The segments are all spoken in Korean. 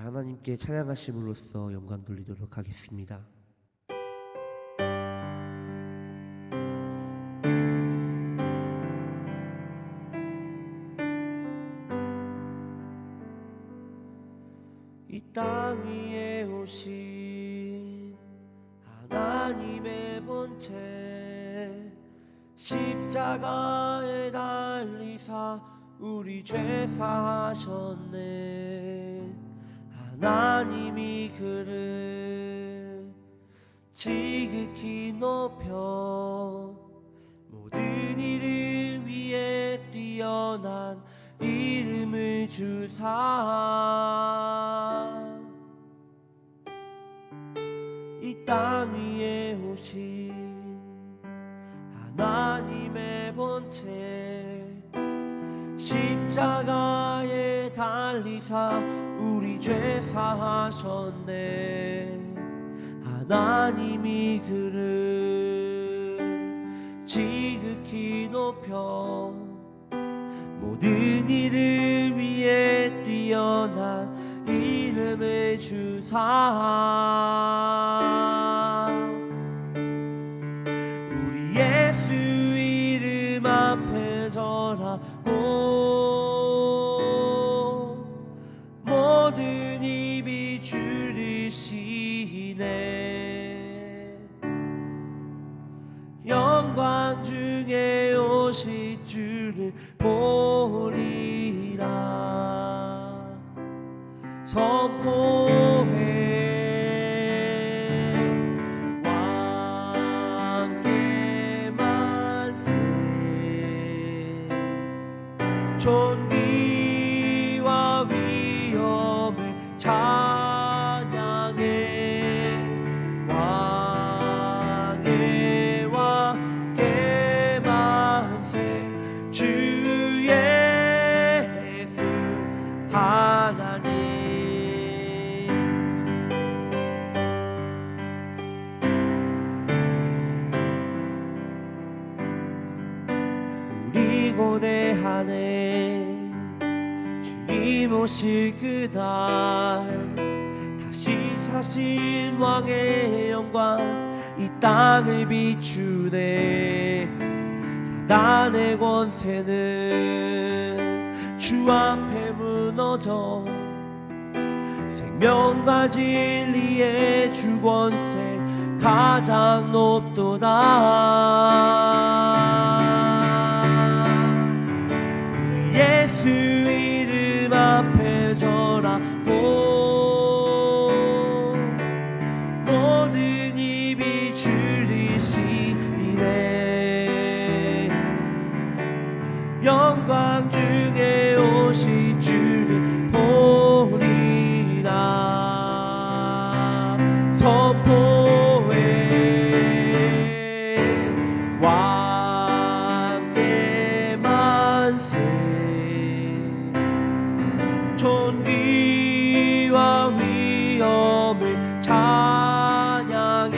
하나님께 찬양하심으로써 영광 돌리도록 하겠습니다. 이 땅 위에 오신 하나님의 본체, 십자가에 달리사 우리 죄 사하셨네. 하나님이 그를 지극히 높여 모든 이름 위에 뛰어난 이름을 주사 이 땅 위에 오신 하나님의 본체, 십자가에 달리사 우리 죄 사하셨네. 하나님이 그를 지극히 높여 모든 이름 위에 뛰어난 이름을 주사 우리 예수 이름 앞에 절하고 모든 입이 줄이시네. 영광 중에 오실 줄을 보리라. 선포해 왕께 만세. 존귀와 위엄을 찬양해. 왕의 왕께 만세. 주 예수 하나님. 우리 고대하네. 주님 오실 그날 다시 사신 왕의 영광 이 땅을 비추네. 사단의 권세는 주 앞에 무너져 생명과 진리의 주 권세 가장 높도다. 우리 예수 이름 앞에 절하고 모든 입이 줄이시네. 영광 중에 오실 줄을 보리라. 선포해 왕께 만세. 존귀와 위엄을 찬양해.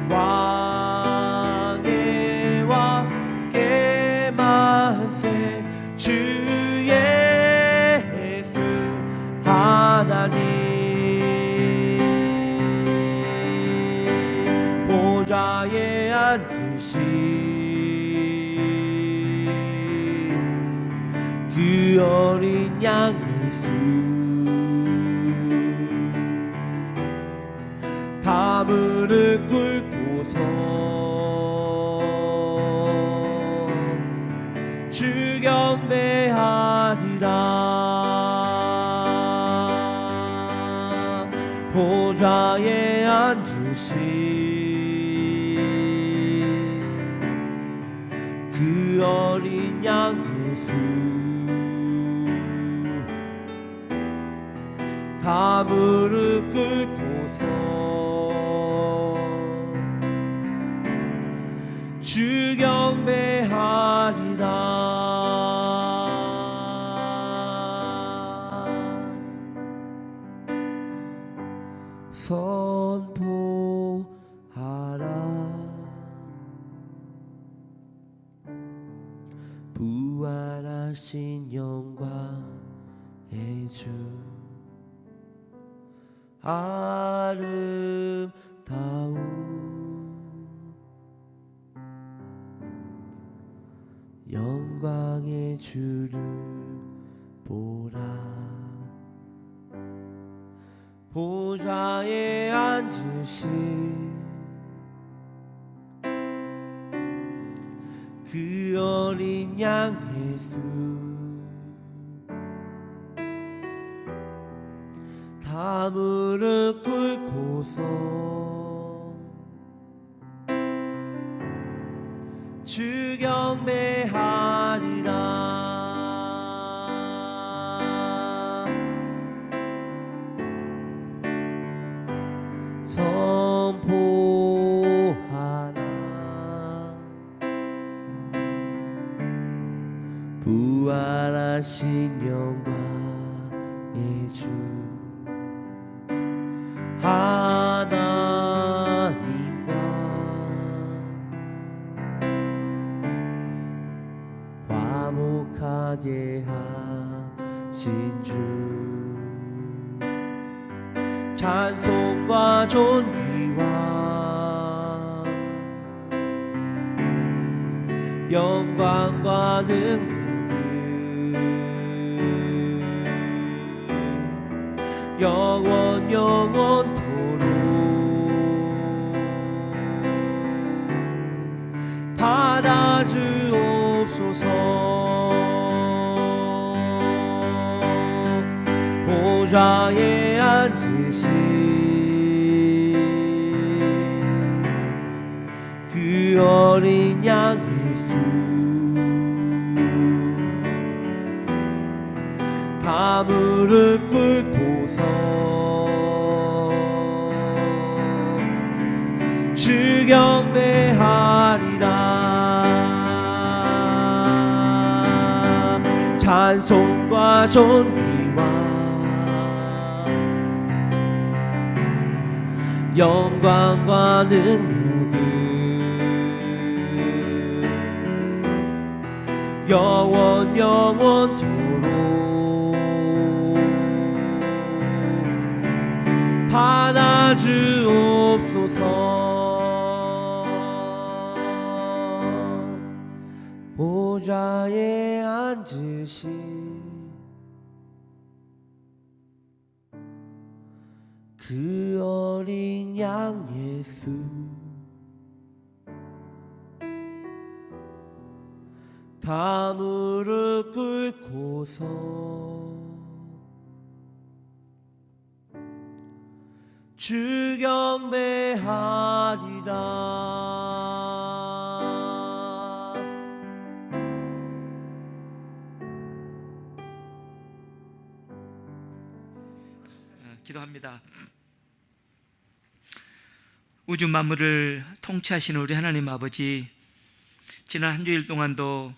왕의 왕께 만세. 주 예수 하나님. 보좌에 앉으신 그 어린 양 예수, 다 무릎 꿇고서 주 경배하리라. 보좌에 앉으신 그 어린 양 예수, 다 무릎 꿇고서 주 경배하리라. 선포하라. 부활하신 영광의 주, 아름다운 영광의 주를 보라. 보좌에 앉으신 그 어린 양 예수, 다 무릎 꿇고서 주 경배하리라. 선포하라. 부활하신 영광의 주 하나님과 화목하게 하신 주, 찬송과 존귀와 영광과 능력을 영원토록 받아주옵소서. 보좌에 앉으신 그 어린 양 예수, 다 무릎 꿇고서 주 경배하리라. 찬송과 존귀와 영광과 능력을 영원토록 받아주옵소서. 보좌에 앉으신 그 어린 양 예수, 다 무릎 꿇고서 주 경배하리라. 기도합니다. 우주 만물을 통치하시는 우리 하나님 아버지, 지난 한 주일 동안도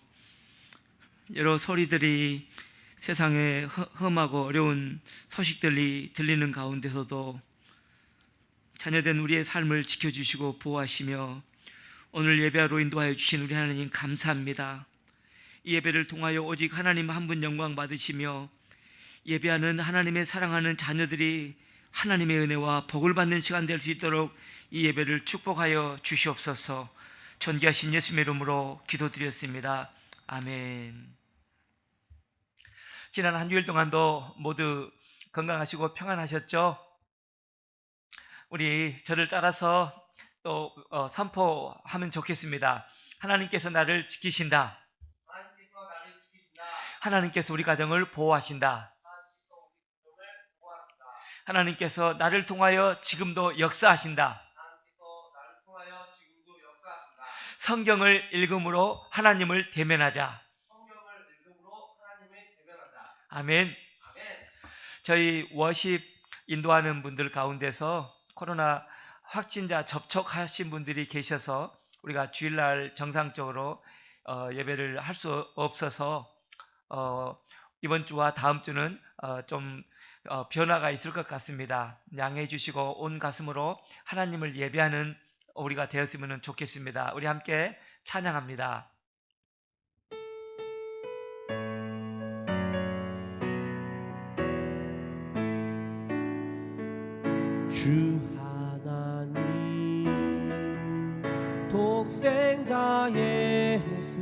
여러 소리들이 세상에 험하고 어려운 소식들이 들리는 가운데서도 자녀된 우리의 삶을 지켜주시고 보호하시며 오늘 예배하러 인도하여 주신 우리 하나님 감사합니다. 이 예배를 통하여 오직 하나님 한 분 영광 받으시며 예배하는 하나님의 사랑하는 자녀들이 하나님의 은혜와 복을 받는 시간 될 수 있도록 이 예배를 축복하여 주시옵소서. 존귀하신 예수님의 이름으로 기도드렸습니다. 아멘. 지난 한 주일 동안도 모두 건강하시고 평안하셨죠? 우리 저를 따라서 또 선포하면 좋겠습니다. 하나님께서 나를 지키신다. 하나님께서 우리 가정을 보호하신다. 하나님께서 나를 통하여 지금도 역사하신다. 성경을 읽음으로 하나님을 대면하자. 아멘. 저희 워십 인도하는 분들 가운데서 코로나 확진자 접촉하신 분들이 계셔서 우리가 주일날 정상적으로 예배를 할 수 없어서 이번 주와 다음 주는 좀 변화가 있을 것 같습니다. 양해해 주시고 온 가슴으로 하나님을 예배하는 우리가 되었으면 좋겠습니다. 우리 함께 찬양합니다. 주 하나님 독생자 예수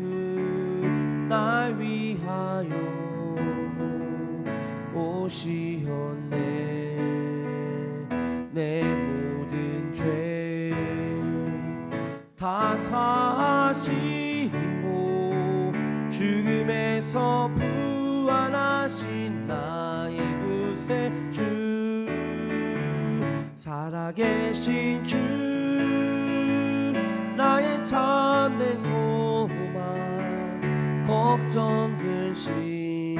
날 위하여 오시었네. 내 모든 죄 다 사하시고 죽음에서 부활하신 나의 구세주 살아계신 주 나의 참된 소망 걱정 근심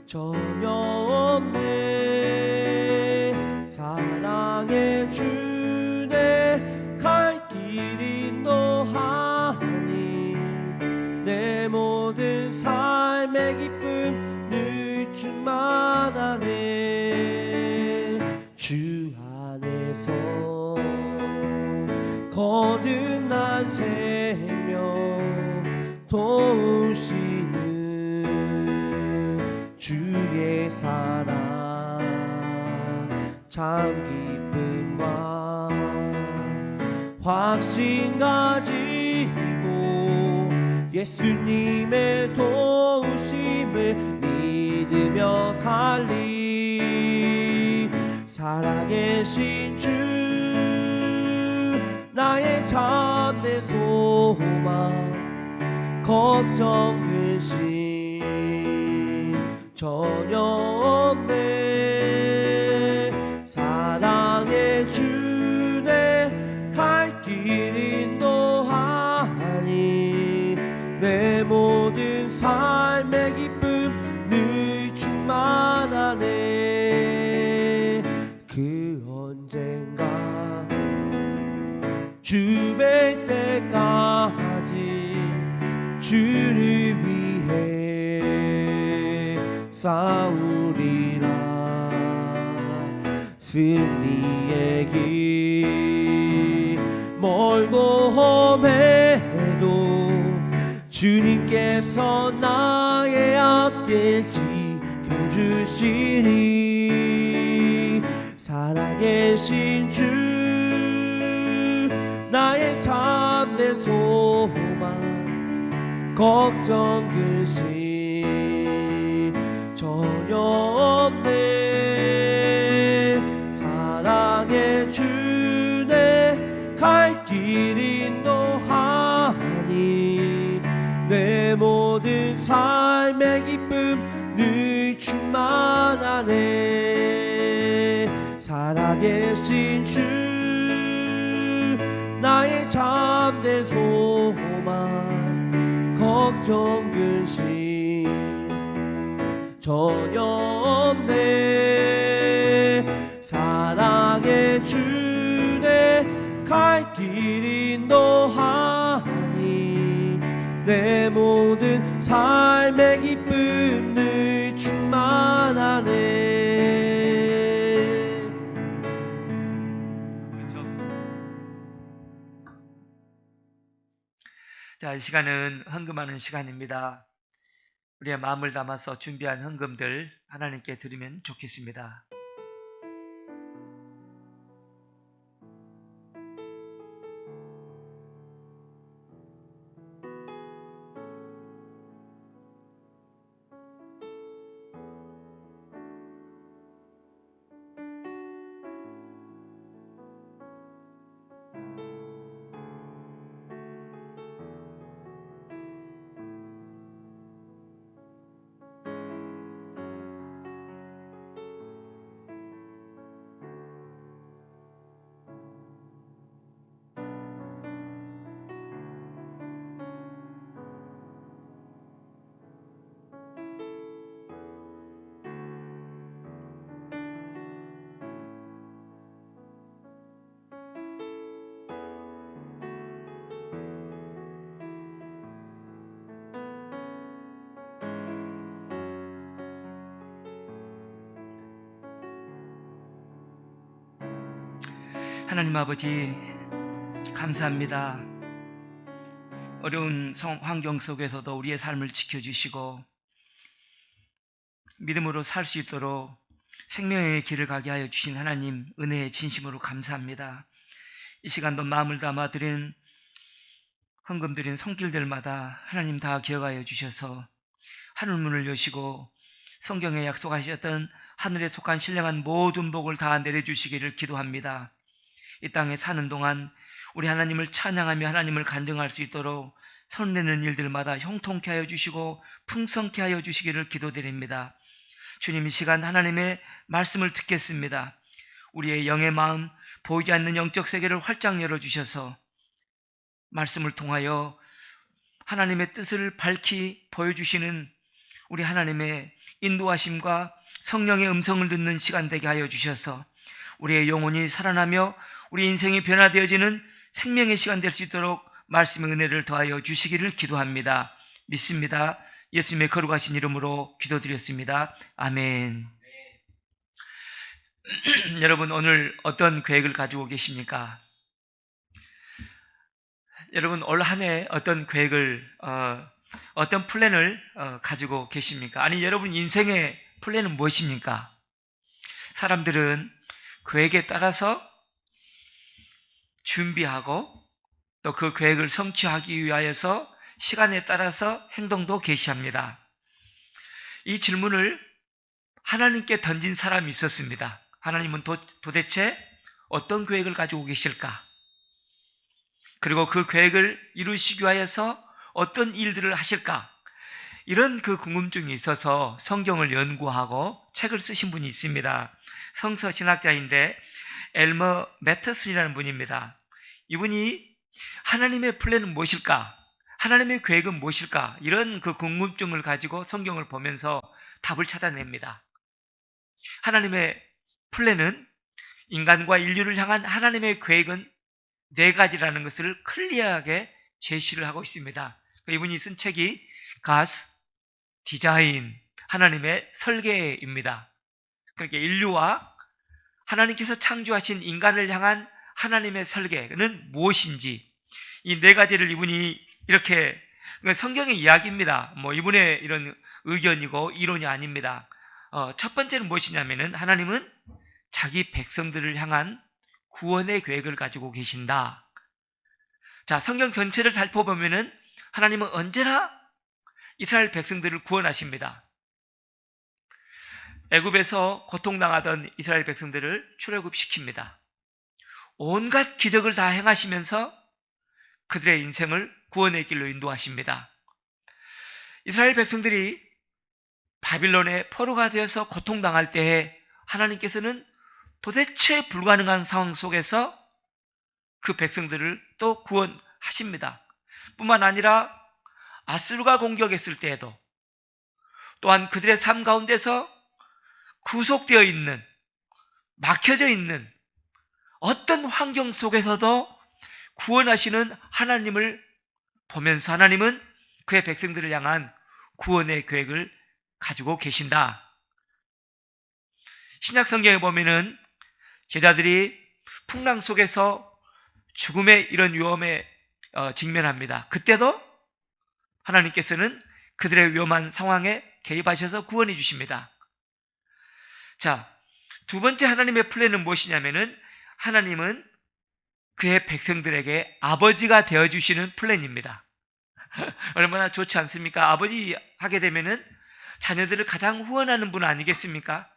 전혀 없네. 사랑의 주내 갈 길 인도하니 내 모든 삶의 기쁨 늘 충만하네. 주 안에서 거듭난 생명 도우시는 주의 사랑 참 기쁨과 확신 가지고 예수님의 도우심을 믿으며 살리. 살아계신 주 나의 참된 소망 걱정 근심 전혀 없네. 사랑의 주내 갈 길 인도하니 내 모든 삶의 기쁨 늘 충만하네. 그 언젠가 주 뵐 때까지 주를 위해 싸우리라. 승리의 길 멀고 험해도 주님께서 나의 앞길 지켜주시니. 살아계신 주 나의 참된 소망 걱정 근심 전혀 없네. 사랑의 주내 갈 길 인도하니 내 모든 삶의 기쁨 늘 충만하네. 살아계신 주 나의 참된 소망 걱정 근심 전혀 없네. 사랑의 주내 갈 길 인도하니 내 모든 삶의 기쁨 늘 충만하네. 자, 이 시간은 헌금하는 시간입니다. 우리의 마음을 담아서 준비한 헌금들 하나님께 드리면 좋겠습니다. 하나님 아버지, 감사합니다. 어려운 환경 속에서도 우리의 삶을 지켜주시고 믿음으로 살 수 있도록 생명의 길을 가게 하여 주신 하나님 은혜에 진심으로 감사합니다. 이 시간도 마음을 담아 드린 헌금 드린 손길들마다 하나님 다 기억하여 주셔서 하늘문을 여시고 성경에 약속하셨던 하늘에 속한 신령한 모든 복을 다 내려주시기를 기도합니다. 이 땅에 사는 동안 우리 하나님을 찬양하며 하나님을 간증할 수 있도록 손내는 일들마다 형통케 하여 주시고 풍성케 하여 주시기를 기도드립니다. 주님, 이 시간 하나님의 말씀을 듣겠습니다. 우리의 영의 마음, 보이지 않는 영적 세계를 활짝 열어주셔서 말씀을 통하여 하나님의 뜻을 밝히 보여주시는 우리 하나님의 인도하심과 성령의 음성을 듣는 시간 되게 하여 주셔서 우리의 영혼이 살아나며 우리 인생이 변화되어지는 생명의 시간 될 수 있도록 말씀의 은혜를 더하여 주시기를 기도합니다. 믿습니다. 예수님의 거룩하신 이름으로 기도드렸습니다. 아멘. 여러분, 오늘 어떤 계획을 가지고 계십니까? 여러분, 올 한 해 어떤 계획을, 어떤 플랜을 가지고 계십니까? 아니, 여러분 인생의 플랜은 무엇입니까? 사람들은 계획에 따라서 준비하고 또 그 계획을 성취하기 위하여서 시간에 따라서 행동도 개시합니다. 이 질문을 하나님께 던진 사람이 있었습니다. 하나님은 도대체 어떤 계획을 가지고 계실까? 그리고 그 계획을 이루시기 위하여서 어떤 일들을 하실까? 이런 그 궁금증이 있어서 성경을 연구하고 책을 쓰신 분이 있습니다. 성서 신학자인데 엘머 매터슨이라는 분입니다. 이분이 하나님의 플랜은 무엇일까? 하나님의 계획은 무엇일까? 이런 그 궁금증을 가지고 성경을 보면서 답을 찾아냅니다. 하나님의 플랜은, 인간과 인류를 향한 하나님의 계획은 4가지라는 것을 클리어하게 제시를 하고 있습니다. 이분이 쓴 책이 God's Design, 하나님의 설계입니다. 그러니까 인류와 하나님께서 창조하신 인간을 향한 하나님의 설계는 무엇인지, 이 4가지를 이분이 이렇게, 성경의 이야기입니다. 이분의 이런 의견이고 이론이 아닙니다. 첫 번째는 무엇이냐면은, 하나님은 자기 백성들을 향한 구원의 계획을 가지고 계신다. 자, 성경 전체를 살펴보면은 하나님은 언제나 이스라엘 백성들을 구원하십니다. 애굽에서 고통당하던 이스라엘 백성들을 출애굽시킵니다. 온갖 기적을 다 행하시면서 그들의 인생을 구원의 길로 인도하십니다. 이스라엘 백성들이 바빌론의 포로가 되어서 고통당할 때에 하나님께서는 도대체 불가능한 상황 속에서 그 백성들을 또 구원하십니다. 뿐만 아니라 아수르가 공격했을 때에도, 또한 그들의 삶 가운데서 구속되어 있는, 막혀져 있는 어떤 환경 속에서도 구원하시는 하나님을 보면서 하나님은 그의 백성들을 향한 구원의 계획을 가지고 계신다. 신약 성경에 보면은 제자들이 풍랑 속에서 죽음의 이런 위험에 직면합니다. 그때도 하나님께서는 그들의 위험한 상황에 개입하셔서 구원해 주십니다. 자, 두 번째 하나님의 플랜은 무엇이냐면은, 하나님은 그의 백성들에게 아버지가 되어주시는 플랜입니다. 얼마나 좋지 않습니까? 아버지 하게 되면은 자녀들을 가장 후원하는 분 아니겠습니까?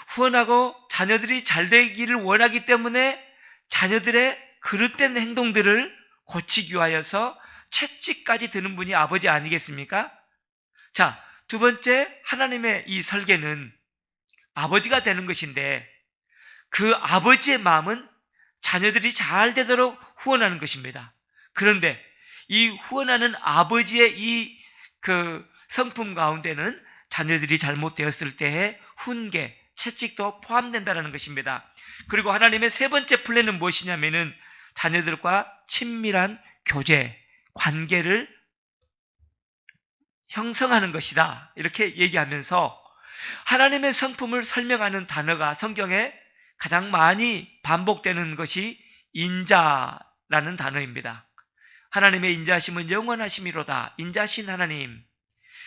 후원하고 자녀들이 잘 되기를 원하기 때문에 자녀들의 그릇된 행동들을 고치기 위하여서 채찍까지 드는 분이 아버지 아니겠습니까? 자, 두 번째 하나님의 이 설계는 아버지가 되는 것인데, 그 아버지의 마음은 자녀들이 잘 되도록 후원하는 것입니다. 그런데 이 후원하는 아버지의 이 그 성품 가운데는 자녀들이 잘못되었을 때의 훈계, 채찍도 포함된다는 것입니다. 그리고 하나님의 세 번째 플랜은 무엇이냐면은, 자녀들과 친밀한 교제, 관계를 형성하는 것이다. 이렇게 얘기하면서 하나님의 성품을 설명하는 단어가 성경에 가장 많이 반복되는 것이 인자라는 단어입니다. 하나님의 인자심은 영원하심이로다. 인자신 하나님.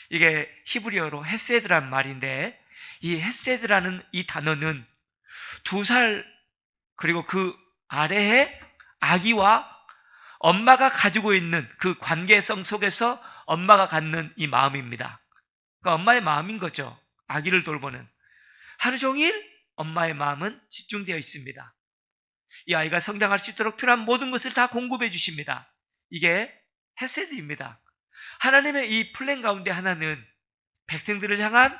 이게 히브리어로 헤세드란 말인데, 이 헤세드라는 이 단어는 2살 그리고 그 아래에 아기와 엄마가 가지고 있는 그 관계성 속에서 엄마가 갖는 이 마음입니다. 그러니까 엄마의 마음인 거죠. 아기를 돌보는. 하루 종일 엄마의 마음은 집중되어 있습니다. 이 아이가 성장할 수 있도록 필요한 모든 것을 다 공급해 주십니다. 이게 헤세드입니다. 하나님의 이 플랜 가운데 하나는 백성들을 향한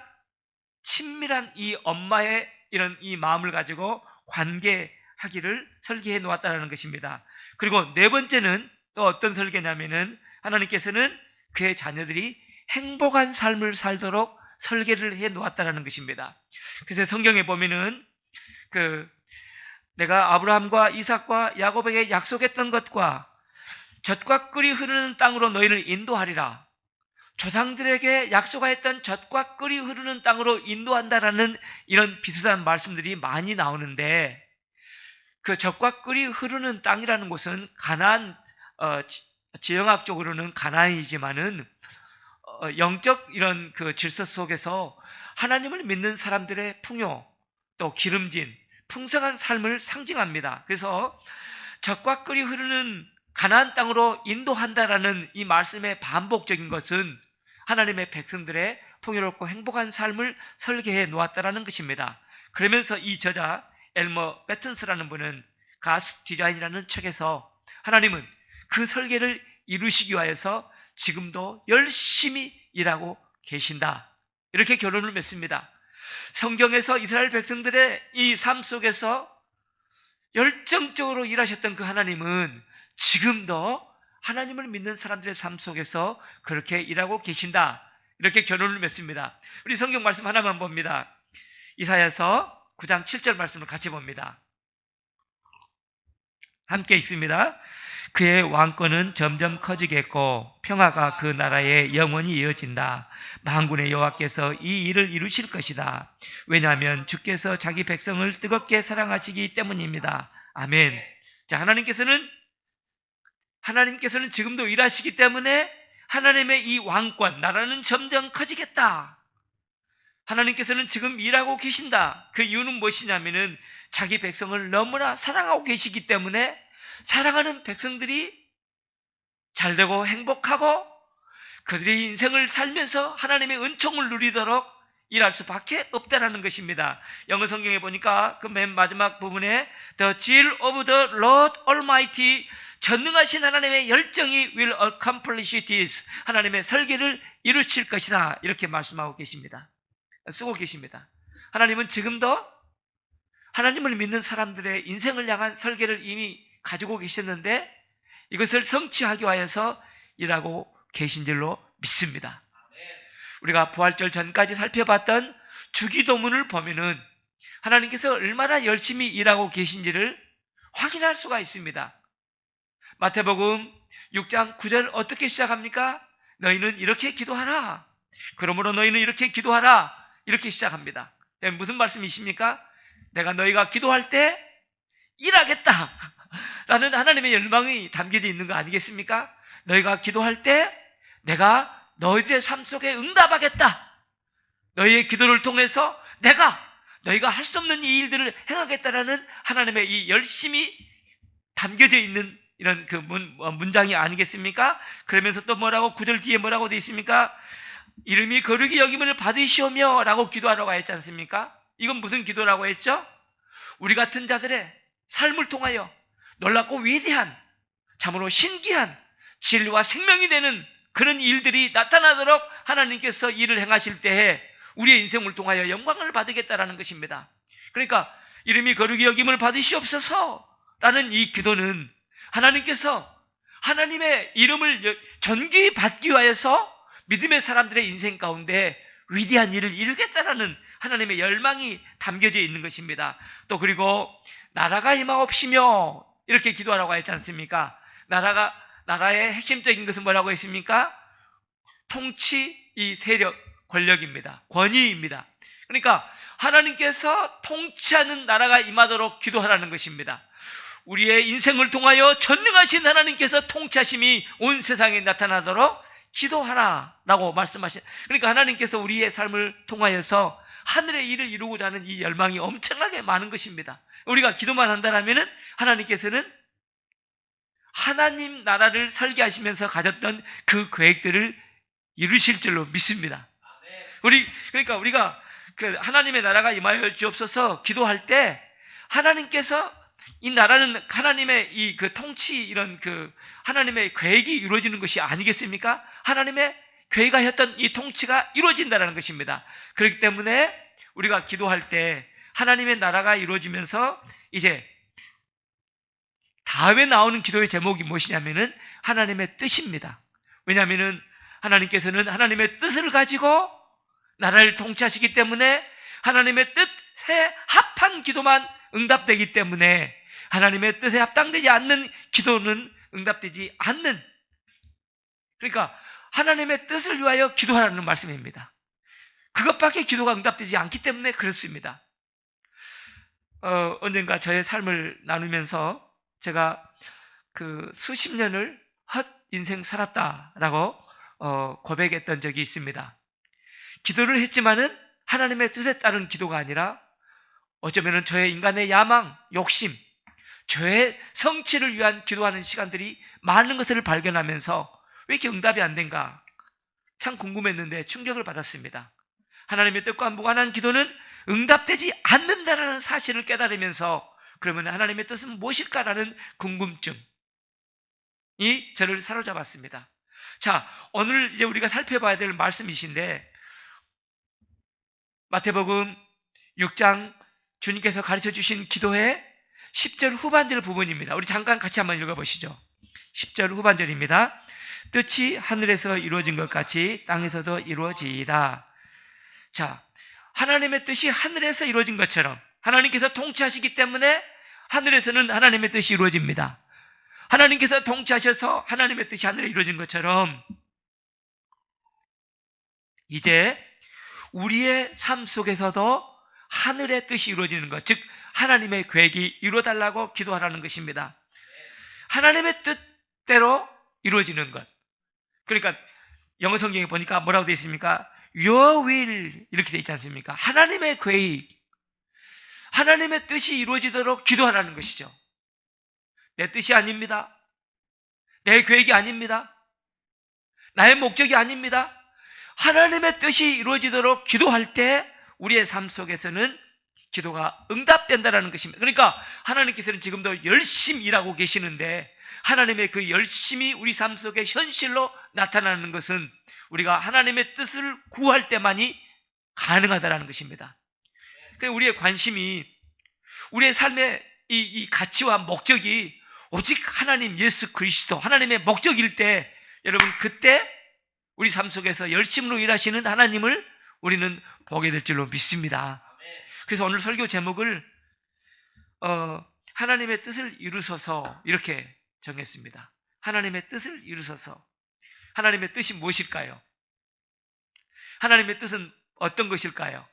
친밀한 이 엄마의 이런 이 마음을 가지고 관계하기를 설계해 놓았다는 것입니다. 그리고 네 번째는 또 어떤 설계냐면은 하나님께서는 그의 자녀들이 행복한 삶을 살도록 설계를 해 놓았다는 것입니다. 그래서 성경에 보면은 내가 아브라함과 이삭과 야곱에게 약속했던 것과 젖과 꿀이 흐르는 땅으로 너희를 인도하리라. 조상들에게 약속하였던 젖과 꿀이 흐르는 땅으로 인도한다라는 이런 비슷한 말씀들이 많이 나오는데, 그 젖과 꿀이 흐르는 땅이라는 곳은 가나안, 지형학적으로는 가나안이지만은 영적 이런 그 질서 속에서 하나님을 믿는 사람들의 풍요, 또 기름진 풍성한 삶을 상징합니다. 그래서 젖과 꿀이 흐르는 가나안 땅으로 인도한다라는 이 말씀의 반복적인 것은 하나님의 백성들의 풍요롭고 행복한 삶을 설계해 놓았다라는 것입니다. 그러면서 이 저자 엘머 배튼스라는 분은 가스 디자인이라는 책에서 하나님은 그 설계를 이루시기 위하여서 지금도 열심히 일하고 계신다, 이렇게 결론을 맺습니다. 성경에서 이스라엘 백성들의 이 삶 속에서 열정적으로 일하셨던 그 하나님은 지금도 하나님을 믿는 사람들의 삶 속에서 그렇게 일하고 계신다, 이렇게 결론을 맺습니다. 우리 성경 말씀 하나만 봅니다. 이사야서 9장 7절 말씀을 같이 봅니다. 함께 읽습니다. 그의 왕권은 점점 커지겠고 평화가 그 나라에 영원히 이어진다. 만군의 여호와께서 이 일을 이루실 것이다. 왜냐하면 주께서 자기 백성을 뜨겁게 사랑하시기 때문입니다. 아멘. 자, 하나님께서는 지금도 일하시기 때문에 하나님의 이 왕권, 나라는 점점 커지겠다. 하나님께서는 지금 일하고 계신다. 그 이유는 무엇이냐면은 자기 백성을 너무나 사랑하고 계시기 때문에 사랑하는 백성들이 잘되고 행복하고 그들의 인생을 살면서 하나님의 은총을 누리도록 일할 수밖에 없다는 것입니다. 영어 성경에 보니까 그 맨 마지막 부분에 The zeal of the Lord Almighty, 전능하신 하나님의 열정이 will accomplish this, 하나님의 설계를 이루실 것이다, 이렇게 말씀하고 계십니다. 쓰고 계십니다. 하나님은 지금도 하나님을 믿는 사람들의 인생을 향한 설계를 이미 가지고 계셨는데 이것을 성취하기 위해서 일하고 계신 줄로 믿습니다. 우리가 부활절 전까지 살펴봤던 주기도문을 보면은 하나님께서 얼마나 열심히 일하고 계신지를 확인할 수가 있습니다. 마태복음 6장 9절 어떻게 시작합니까? 너희는 이렇게 기도하라. 그러므로 너희는 이렇게 기도하라, 이렇게 시작합니다. 무슨 말씀이십니까? 내가 너희가 기도할 때 일하겠다 라는 하나님의 열망이 담겨져 있는 거 아니겠습니까? 너희가 기도할 때 내가 너희들의 삶 속에 응답하겠다. 너희의 기도를 통해서 너희가 할 수 없는 이 일들을 행하겠다라는 하나님의 이 열심이 담겨져 있는 이런 그 문장이 아니겠습니까? 그러면서 또 뭐라고 9절 뒤에 뭐라고 되어 있습니까? 이름이 거룩히 여김을 받으시오며 라고 기도하라고 했지 않습니까? 이건 무슨 기도라고 했죠? 우리 같은 자들의 삶을 통하여 놀랍고 위대한, 참으로 신기한 진리와 생명이 되는 그런 일들이 나타나도록 하나님께서 일을 행하실 때에 우리의 인생을 통하여 영광을 받으겠다라는 것입니다. 그러니까 이름이 거룩히 여김을 받으시옵소서라는 이 기도는 하나님께서 하나님의 이름을 존귀히 받기 위해서 믿음의 사람들의 인생 가운데 위대한 일을 이루겠다라는 하나님의 열망이 담겨져 있는 것입니다. 또 그리고 나라가 임하옵시며 이렇게 기도하라고 했지 않습니까? 나라의 핵심적인 것은 뭐라고 했습니까? 통치, 이 세력, 권력입니다. 권위입니다. 그러니까 하나님께서 통치하는 나라가 임하도록 기도하라는 것입니다. 우리의 인생을 통하여 전능하신 하나님께서 통치하심이 온 세상에 나타나도록 기도하라라고 말씀하신. 그러니까 하나님께서 우리의 삶을 통하여서 하늘의 일을 이루고자 하는 이 열망이 엄청나게 많은 것입니다. 우리가 기도만 한다면은 하나님께서는 하나님 나라를 설계하시면서 가졌던 그 계획들을 이루실 줄로 믿습니다. 그러니까 우리가 그 하나님의 나라가 임하여 주옵소서 기도할 때 하나님께서 이 나라는 하나님의 이 그 통치 이런 그 하나님의 계획이 이루어지는 것이 아니겠습니까? 하나님의 계획하였던 이 통치가 이루어진다는 것입니다. 그렇기 때문에 우리가 기도할 때 하나님의 나라가 이루어지면서 이제 다음에 나오는 기도의 제목이 무엇이냐면은 하나님의 뜻입니다. 왜냐하면은 하나님께서는 하나님의 뜻을 가지고 나라를 통치하시기 때문에 하나님의 뜻에 합한 기도만 응답되기 때문에 하나님의 뜻에 합당되지 않는 기도는 응답되지 않는, 그러니까 하나님의 뜻을 위하여 기도하라는 말씀입니다. 그것밖에 기도가 응답되지 않기 때문에 그렇습니다. 언젠가 저의 삶을 나누면서 제가 그 수십 년을 헛 인생 살았다라고 고백했던 적이 있습니다. 기도를 했지만은 하나님의 뜻에 따른 기도가 아니라 어쩌면은 저의 인간의 야망, 욕심, 저의 성취를 위한 기도하는 시간들이 많은 것을 발견하면서 왜 이렇게 응답이 안 된가 참 궁금했는데 충격을 받았습니다. 하나님의 뜻과 무관한 기도는 응답되지 않는다라는 사실을 깨달으면서 그러면 하나님의 뜻은 무엇일까라는 궁금증이 저를 사로잡았습니다. 자, 오늘 이제 우리가 살펴봐야 될 말씀이신데 마태복음 6장 주님께서 가르쳐 주신 기도의 10절 후반절 부분입니다. 우리 잠깐 같이 한번 읽어보시죠. 10절 후반절입니다. 뜻이 하늘에서 이루어진 것 같이 땅에서도 이루어지이다. 자, 하나님의 뜻이 하늘에서 이루어진 것처럼 하나님께서 통치하시기 때문에 하늘에서는 하나님의 뜻이 이루어집니다. 하나님께서 통치하셔서 하나님의 뜻이 하늘에 이루어진 것처럼 이제 우리의 삶 속에서도 하늘의 뜻이 이루어지는 것, 즉 하나님의 계획이 이루어달라고 기도하라는 것입니다. 하나님의 뜻대로 이루어지는 것. 그러니까 영어 성경에 보니까 뭐라고 되어 있습니까? Your will 이렇게 되어 있지 않습니까? 하나님의 계획, 하나님의 뜻이 이루어지도록 기도하라는 것이죠. 내 뜻이 아닙니다. 내 계획이 아닙니다. 나의 목적이 아닙니다. 하나님의 뜻이 이루어지도록 기도할 때 우리의 삶 속에서는 기도가 응답된다는 것입니다. 그러니까 하나님께서는 지금도 열심히 일하고 계시는데 하나님의 그 열심이 우리 삶 속에 현실로 나타나는 것은 우리가 하나님의 뜻을 구할 때만이 가능하다는 것입니다. 그러니까 우리의 관심이 우리의 삶의 이 가치와 목적이 오직 하나님 예수 그리스도 하나님의 목적일 때 여러분 그때 우리 삶 속에서 열심으로 일하시는 하나님을 우리는 보게 될 줄로 믿습니다. 그래서 오늘 설교 제목을 하나님의 뜻을 이루소서 이렇게 정했습니다. 하나님의 뜻을 이루소서. 하나님의 뜻이 무엇일까요? 하나님의 뜻은 어떤 것일까요?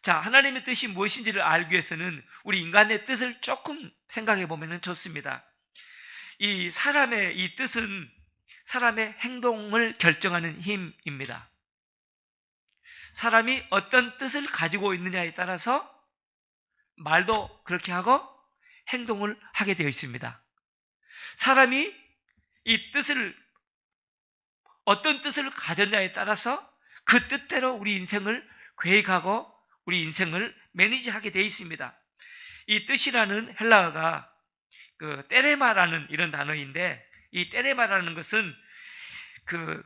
자, 하나님의 뜻이 무엇인지를 알기 위해서는 우리 인간의 뜻을 조금 생각해 보면 좋습니다. 이 사람의 이 뜻은 사람의 행동을 결정하는 힘입니다. 사람이 어떤 뜻을 가지고 있느냐에 따라서 말도 그렇게 하고 행동을 하게 되어 있습니다. 사람이 이 뜻을 어떤 뜻을 가졌냐에 따라서 그 뜻대로 우리 인생을 계획하고 우리 인생을 매니지하게 되어 있습니다. 이 뜻이라는 헬라어가 그 테레마라는 이런 단어인데 이 테레마라는 것은 그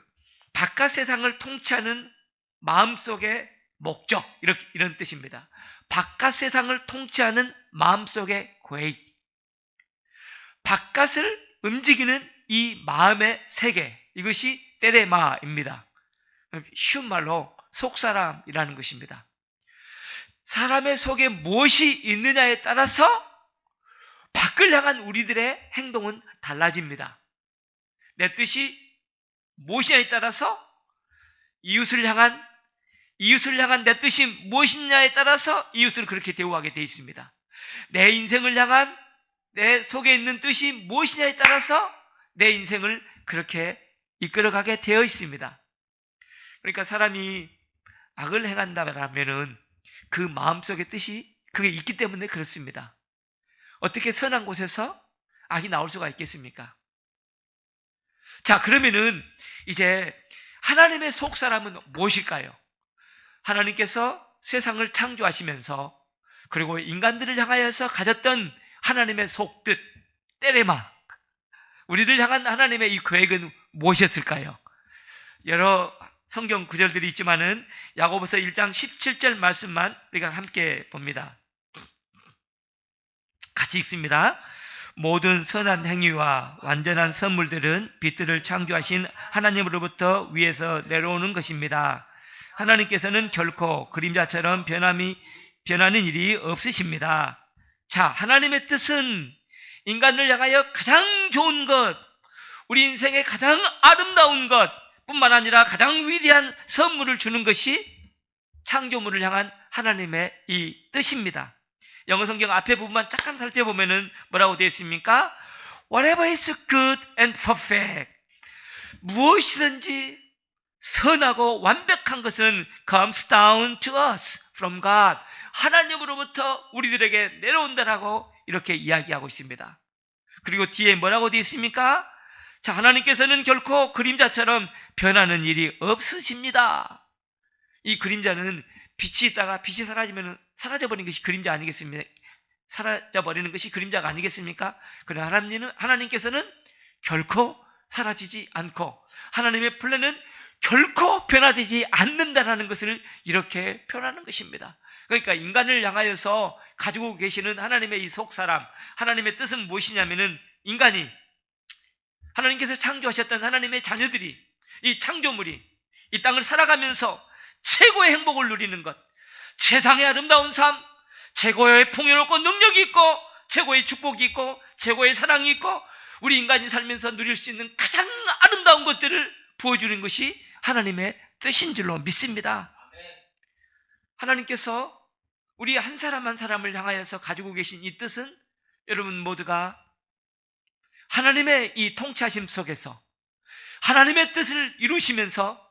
바깥 세상을 통치하는 마음속의 목적 이런 뜻입니다. 바깥 세상을 통치하는 마음속의 계획, 바깥을 움직이는 이 마음의 세계, 이것이 테레마입니다. 쉬운 말로 속사람이라는 것입니다. 사람의 속에 무엇이 있느냐에 따라서 밖을 향한 우리들의 행동은 달라집니다. 내 뜻이 무엇이냐에 따라서 이웃을 향한 내 뜻이 무엇이냐에 따라서 이웃을 그렇게 대우하게 되어 있습니다. 내 인생을 향한 내 속에 있는 뜻이 무엇이냐에 따라서 내 인생을 그렇게 이끌어가게 되어 있습니다. 그러니까 사람이 악을 행한다면은 그 마음속의 뜻이 그게 있기 때문에 그렇습니다. 어떻게 선한 곳에서 악이 나올 수가 있겠습니까? 자, 그러면은 이제 하나님의 속사람은 무엇일까요? 하나님께서 세상을 창조하시면서 그리고 인간들을 향하여서 가졌던 하나님의 속뜻, 때레마, 우리를 향한 하나님의 이 계획은 무엇이었을까요? 여러 성경 구절들이 있지만은 야고보서 1장 17절 말씀만 우리가 함께 봅니다. 같이 읽습니다. 모든 선한 행위와 완전한 선물들은 빛들을 창조하신 하나님으로부터 위에서 내려오는 것입니다. 하나님께서는 결코 그림자처럼 변하는 일이 없으십니다. 자, 하나님의 뜻은 인간을 향하여 가장 좋은 것, 우리 인생의 가장 아름다운 것 뿐만 아니라 가장 위대한 선물을 주는 것이 창조물을 향한 하나님의 이 뜻입니다. 영어 성경 앞에 부분만 잠깐 살펴보면은 뭐라고 되어 있습니까? Whatever is good and perfect. 무엇이든지 선하고 완벽한 것은 comes down to us from God. 하나님으로부터 우리들에게 내려온다라고 이렇게 이야기하고 있습니다. 그리고 뒤에 뭐라고 되어 있습니까? 자, 하나님께서는 결코 그림자처럼 변하는 일이 없으십니다. 이 그림자는 빛이 있다가 빛이 사라져버리는 것이 그림자 아니겠습니까? 사라져버리는 것이 그림자가 아니겠습니까? 그러나 하나님께서는 결코 사라지지 않고 하나님의 플랜은 결코 변화되지 않는다라는 것을 이렇게 표현하는 것입니다. 그러니까 인간을 향하여서 가지고 계시는 하나님의 이 속사람, 하나님의 뜻은 무엇이냐면은 인간이 하나님께서 창조하셨던 하나님의 자녀들이, 이 창조물이 이 땅을 살아가면서 최고의 행복을 누리는 것, 세상의 아름다운 삶, 최고의 풍요롭고 능력이 있고 최고의 축복이 있고 최고의 사랑이 있고 우리 인간이 살면서 누릴 수 있는 가장 아름다운 것들을 부어주는 것이 하나님의 뜻인 줄로 믿습니다. 하나님께서 우리 한 사람 한 사람을 향하여서 가지고 계신 이 뜻은 여러분 모두가 하나님의 이 통치하심 속에서 하나님의 뜻을 이루시면서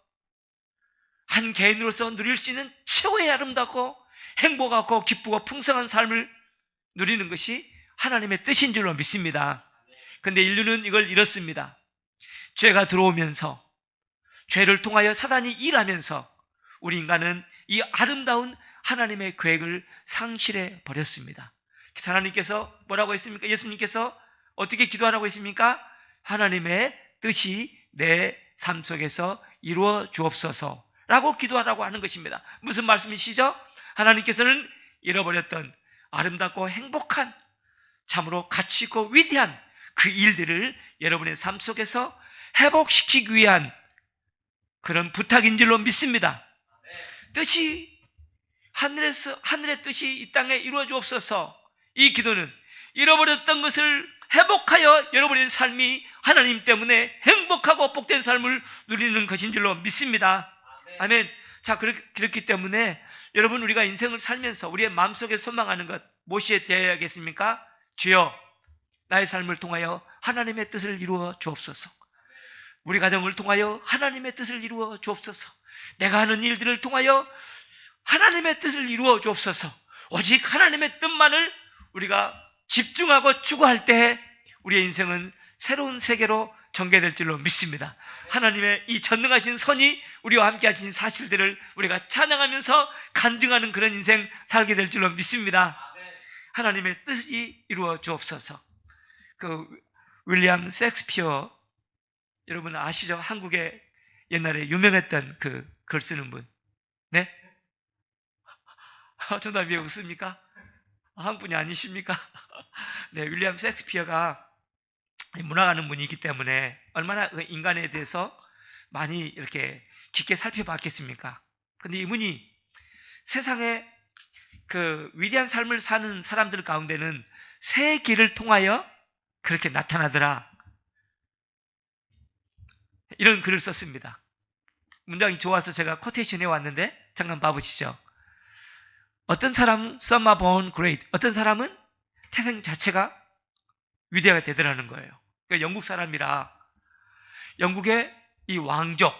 한 개인으로서 누릴 수 있는 최고의 아름답고 행복하고 기쁘고 풍성한 삶을 누리는 것이 하나님의 뜻인 줄로 믿습니다. 그런데 인류는 이걸 잃었습니다. 죄가 들어오면서 죄를 통하여 사단이 일하면서 우리 인간은 이 아름다운 하나님의 계획을 상실해 버렸습니다. 하나님께서 뭐라고 했습니까? 예수님께서 어떻게 기도하라고 했습니까? 하나님의 뜻이 내 삶 속에서 이루어 주옵소서 라고 기도하라고 하는 것입니다. 무슨 말씀이시죠? 하나님께서는 잃어버렸던 아름답고 행복한 참으로 가치 있고 위대한 그 일들을 여러분의 삶 속에서 회복시키기 위한 그런 부탁인 줄로 믿습니다. 뜻이 하늘의 뜻이 이 땅에 이루어 주옵소서. 이 기도는 잃어버렸던 것을 회복하여 여러분의 삶이 하나님 때문에 행복하고 복된 삶을 누리는 것인 줄로 믿습니다. 아멘. 자, 그렇기 때문에 여러분 우리가 인생을 살면서 우리의 마음속에 소망하는 것 무엇이 되어야겠습니까? 주여 나의 삶을 통하여 하나님의 뜻을 이루어 주옵소서. 우리 가정을 통하여 하나님의 뜻을 이루어 주옵소서. 내가 하는 일들을 통하여 하나님의 뜻을 이루어 주옵소서. 오직 하나님의 뜻만을 우리가 집중하고 추구할 때 우리의 인생은 새로운 세계로 전개될 줄로 믿습니다. 하나님의 이 전능하신 선이 우리와 함께 하신 사실들을 우리가 찬양하면서 간증하는 그런 인생 살게 될 줄로 믿습니다. 하나님의 뜻이 이루어 주옵소서. 그 윌리엄 셰익스피어 여러분 아시죠? 한국에 옛날에 유명했던 그 글 쓰는 분. 네? 정답 왜 웃습니까? 한 분이 아니십니까? 네, 윌리엄 셰익스피어가 문학하는 분이기 때문에 얼마나 인간에 대해서 많이 이렇게 깊게 살펴봤겠습니까? 근데 이분이 세상에 그 위대한 삶을 사는 사람들 가운데는 새 길을 통하여 그렇게 나타나더라. 이런 글을 썼습니다. 문장이 좋아서 제가 코테이션 해왔는데 잠깐 봐보시죠. 어떤 사람은 some are born great. 어떤 사람은 태생 자체가 위대하게 되더라는 거예요. 그러니까 영국 사람이라 영국의 이 왕족,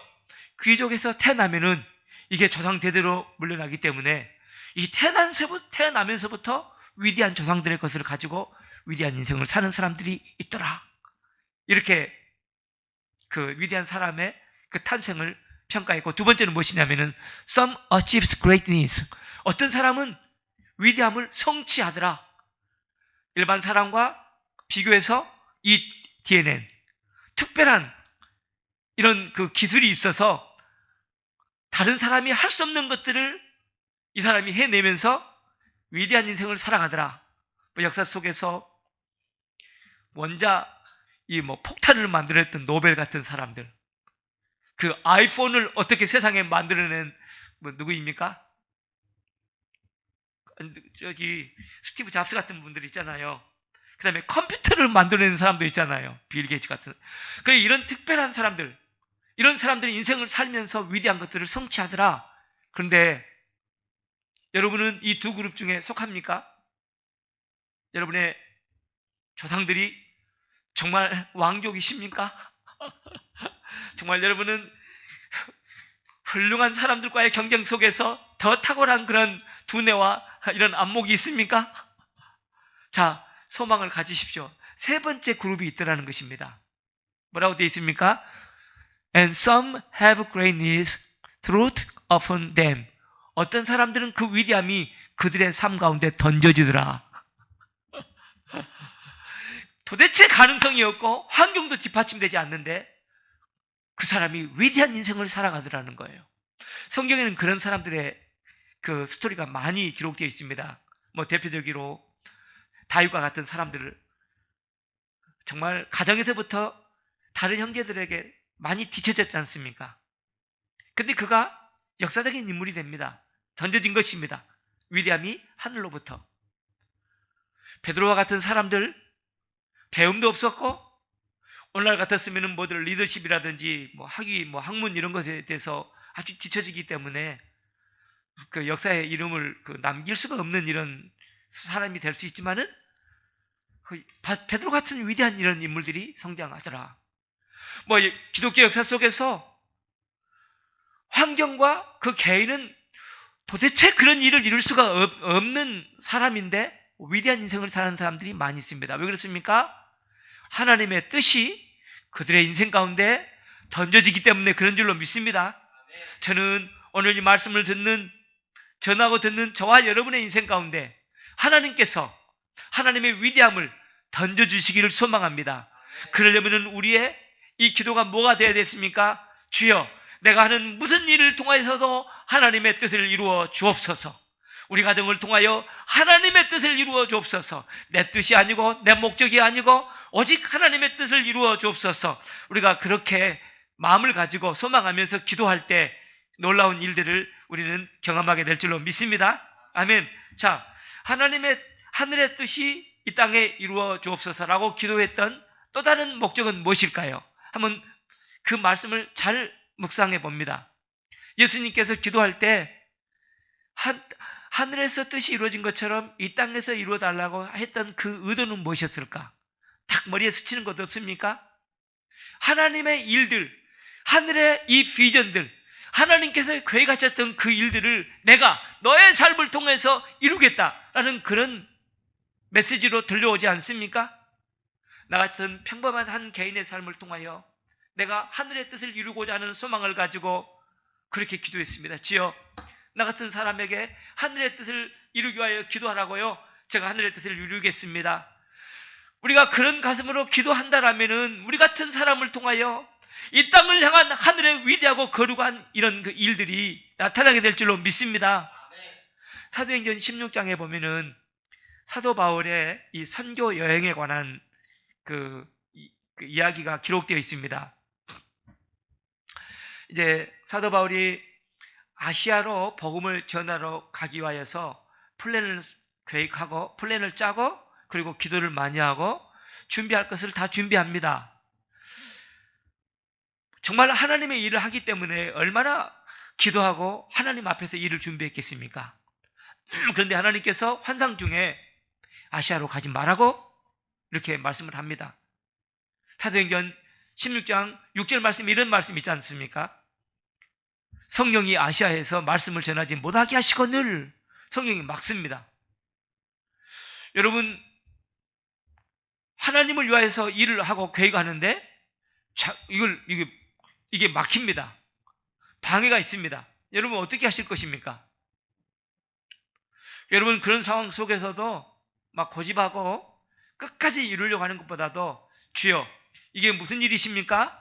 귀족에서 태어나면은 이게 조상 대대로 물려나기 때문에 이 태어나면서부터 위대한 조상들의 것을 가지고 위대한 인생을 사는 사람들이 있더라. 이렇게 그 위대한 사람의 그 탄생을 평가했고, 두 번째는 무엇이냐면은 some achieves greatness. 어떤 사람은 위대함을 성취하더라. 일반 사람과 비교해서 이 뒤에는 특별한 이런 그 기술이 있어서 다른 사람이 할 수 없는 것들을 이 사람이 해내면서 위대한 인생을 살아가더라. 역사 속에서 원자 폭탄을 만들었던 노벨 같은 사람들, 그 아이폰을 어떻게 세상에 만들어낸 누구입니까? 저기 스티브 잡스 같은 분들 있잖아요. 그 다음에 컴퓨터를 만들어내는 사람도 있잖아요. 빌 게이츠 같은. 그래, 이런 특별한 사람들, 이런 사람들이 인생을 살면서 위대한 것들을 성취하더라. 그런데 여러분은 이 두 그룹 중에 속합니까? 여러분의 조상들이 정말 왕족이십니까? 정말 여러분은 훌륭한 사람들과의 경쟁 속에서 더 탁월한 그런 두뇌와 이런 안목이 있습니까? 자, 소망을 가지십시오. 세 번째 그룹이 있더라는 것입니다. 뭐라고 되어 있습니까? And some have greatness thrown upon them. 어떤 사람들은 그 위대함이 그들의 삶 가운데 던져지더라. 도대체 가능성이 없고 환경도 뒷받침되지 않는데 그 사람이 위대한 인생을 살아가더라는 거예요. 성경에는 그런 사람들의 그 스토리가 많이 기록되어 있습니다. 대표적으로 다윗과 같은 사람들을 정말 가정에서부터 다른 형제들에게 많이 뒤처졌지 않습니까? 근데 그가 역사적인 인물이 됩니다. 던져진 것입니다. 위대함이 하늘로부터. 베드로와 같은 사람들, 배움도 없었고, 오늘날 같았으면 뭐들 리더십이라든지 학위, 학문 이런 것에 대해서 아주 뒤처지기 때문에 그 역사의 이름을 남길 수가 없는 이런 사람이 될 수 있지만은 베드로 같은 위대한 이런 인물들이 성장하더라. 기독교 역사 속에서 환경과 그 개인은 도대체 그런 일을 이룰 수가 없는 사람인데 위대한 인생을 사는 사람들이 많이 있습니다. 왜 그렇습니까? 하나님의 뜻이 그들의 인생 가운데 던져지기 때문에 그런 줄로 믿습니다. 저는 오늘 이 말씀을 전하고 듣는 저와 여러분의 인생 가운데 하나님께서 하나님의 위대함을 던져주시기를 소망합니다. 그러려면 우리의 이 기도가 뭐가 되어야 됐습니까? 주여, 내가 하는 무슨 일을 통하여서도 하나님의 뜻을 이루어 주옵소서. 우리 가정을 통하여 하나님의 뜻을 이루어 주옵소서. 내 뜻이 아니고 내 목적이 아니고 오직 하나님의 뜻을 이루어 주옵소서. 우리가 그렇게 마음을 가지고 소망하면서 기도할 때 놀라운 일들을 우리는 경험하게 될 줄로 믿습니다. 아멘. 자, 하늘의 뜻이 이 땅에 이루어 주옵소서라고 기도했던 또 다른 목적은 무엇일까요? 한번 그 말씀을 잘 묵상해 봅니다. 예수님께서 기도할 때 하늘에서 뜻이 이루어진 것처럼 이 땅에서 이루어 달라고 했던 그 의도는 무엇이었을까? 딱 머리에 스치는 것도 없습니까? 하나님의 일들, 하늘의 이 비전들, 하나님께서 계획하셨던 그 일들을 내가 너의 삶을 통해서 이루겠다라는 그런 메시지로 들려오지 않습니까? 나 같은 평범한 한 개인의 삶을 통하여 내가 하늘의 뜻을 이루고자 하는 소망을 가지고 그렇게 기도했습니다. 주여, 나 같은 사람에게 하늘의 뜻을 이루기 위하여 기도하라고요. 제가 하늘의 뜻을 이루겠습니다. 우리가 그런 가슴으로 기도한다라면은 우리 같은 사람을 통하여 이 땅을 향한 하늘의 위대하고 거룩한 이런 그 일들이 나타나게 될 줄로 믿습니다. 사도행전 16장에 보면은 사도 바울의 이 선교 여행에 관한 그 이야기가 기록되어 있습니다. 이제 사도 바울이 아시아로 복음을 전하러 가기 위하여서 플랜을 계획하고 플랜을 짜고 그리고 기도를 많이 하고 준비할 것을 다 준비합니다. 정말 하나님의 일을 하기 때문에 얼마나 기도하고 하나님 앞에서 일을 준비했겠습니까? 그런데 하나님께서 환상 중에 아시아로 가지 말라고 이렇게 말씀을 합니다. 사도행전 16장 6절 말씀에 이런 말씀 있지 않습니까? 성령이 아시아에서 말씀을 전하지 못하게 하시거늘. 성령이 막습니다. 여러분, 하나님을 위하여서 일을 하고 계획하는데 이게 막힙니다. 방해가 있습니다. 여러분 어떻게 하실 것입니까? 여러분 그런 상황 속에서도 막 고집하고 끝까지 이루려고 하는 것보다도 주여 이게 무슨 일이십니까?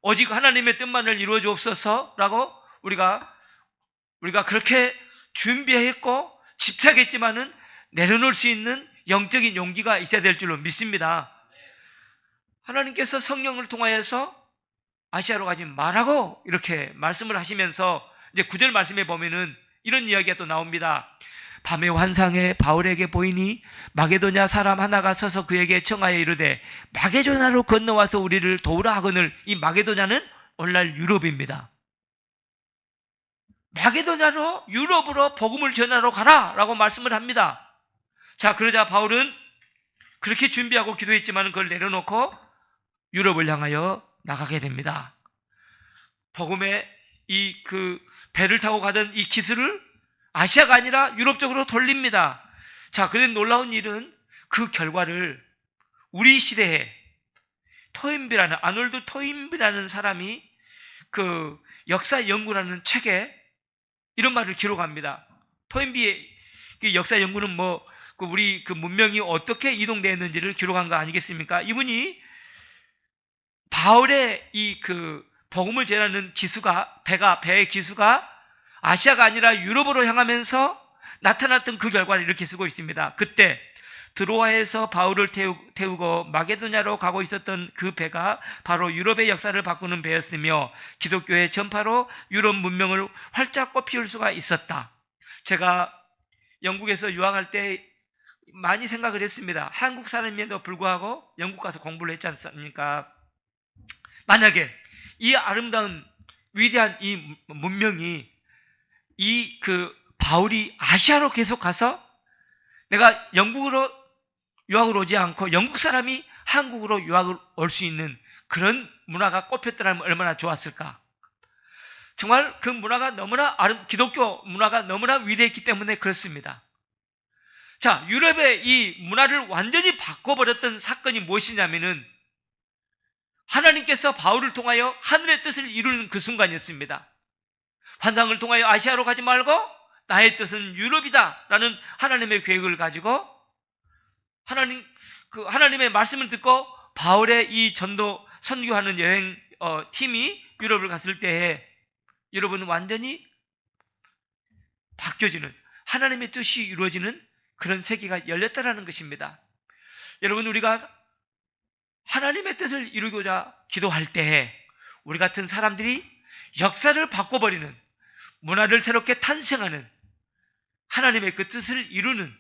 오직 하나님의 뜻만을 이루어 주옵소서라고 우리가 그렇게 준비했고 집착했지만은 내려놓을 수 있는 영적인 용기가 있어야 될 줄로 믿습니다. 하나님께서 성령을 통하여서 아시아로 가지 말라고 이렇게 말씀을 하시면서 이제 9절 말씀에 보면은 이런 이야기가 또 나옵니다. 밤의 환상에 바울에게 보이니 마게도냐 사람 하나가 서서 그에게 청하여 이르되 마게도냐로 건너와서 우리를 도우라 하거늘. 이 마게도냐는 오늘날 유럽입니다. 마게도냐로 유럽으로 복음을 전하러 가라 라고 말씀을 합니다. 자, 그러자 바울은 그렇게 준비하고 기도했지만 그걸 내려놓고 유럽을 향하여 나가게 됩니다. 복음의 배를 타고 가던 이 기술을 아시아가 아니라 유럽 쪽으로 돌립니다. 자, 그런데 놀라운 일은 그 결과를 우리 시대에 아놀드 토인비라는 사람이 그 역사 연구라는 책에 이런 말을 기록합니다. 토인비의 역사 연구는 우리 문명이 어떻게 이동되었는지를 기록한 거 아니겠습니까? 이분이 바울의 복음을 전하는 배의 기수가 아시아가 아니라 유럽으로 향하면서 나타났던 그 결과를 이렇게 쓰고 있습니다. 그때 드로아에서 바울을 태우고 마게도냐로 가고 있었던 그 배가 바로 유럽의 역사를 바꾸는 배였으며 기독교의 전파로 유럽 문명을 활짝 꽃피울 수가 있었다. 제가 영국에서 유학할 때 많이 생각을 했습니다. 한국 사람임에도 불구하고 영국 가서 공부를 했지 않습니까? 만약에 이 아름다운 위대한 이 문명이 바울이 아시아로 계속 가서 내가 영국으로 유학을 오지 않고 영국 사람이 한국으로 유학을 올 수 있는 그런 문화가 꽃폈더라면 얼마나 좋았을까? 정말 그 문화가 기독교 문화가 너무나 위대했기 때문에 그렇습니다. 자, 유럽의 이 문화를 완전히 바꿔버렸던 사건이 무엇이냐면은 하나님께서 바울을 통하여 하늘의 뜻을 이루는 그 순간이었습니다. 환상을 통하여 아시아로 가지 말고 나의 뜻은 유럽이다 라는 하나님의 계획을 가지고 하나님의 말씀을 듣고 바울의 이 선교하는 여행 팀이 유럽을 갔을 때에 여러분은 완전히 바뀌어지는 하나님의 뜻이 이루어지는 그런 세계가 열렸다라는 것입니다. 여러분, 우리가 하나님의 뜻을 이루고자 기도할 때에 우리 같은 사람들이 역사를 바꿔버리는, 문화를 새롭게 탄생하는 하나님의 그 뜻을 이루는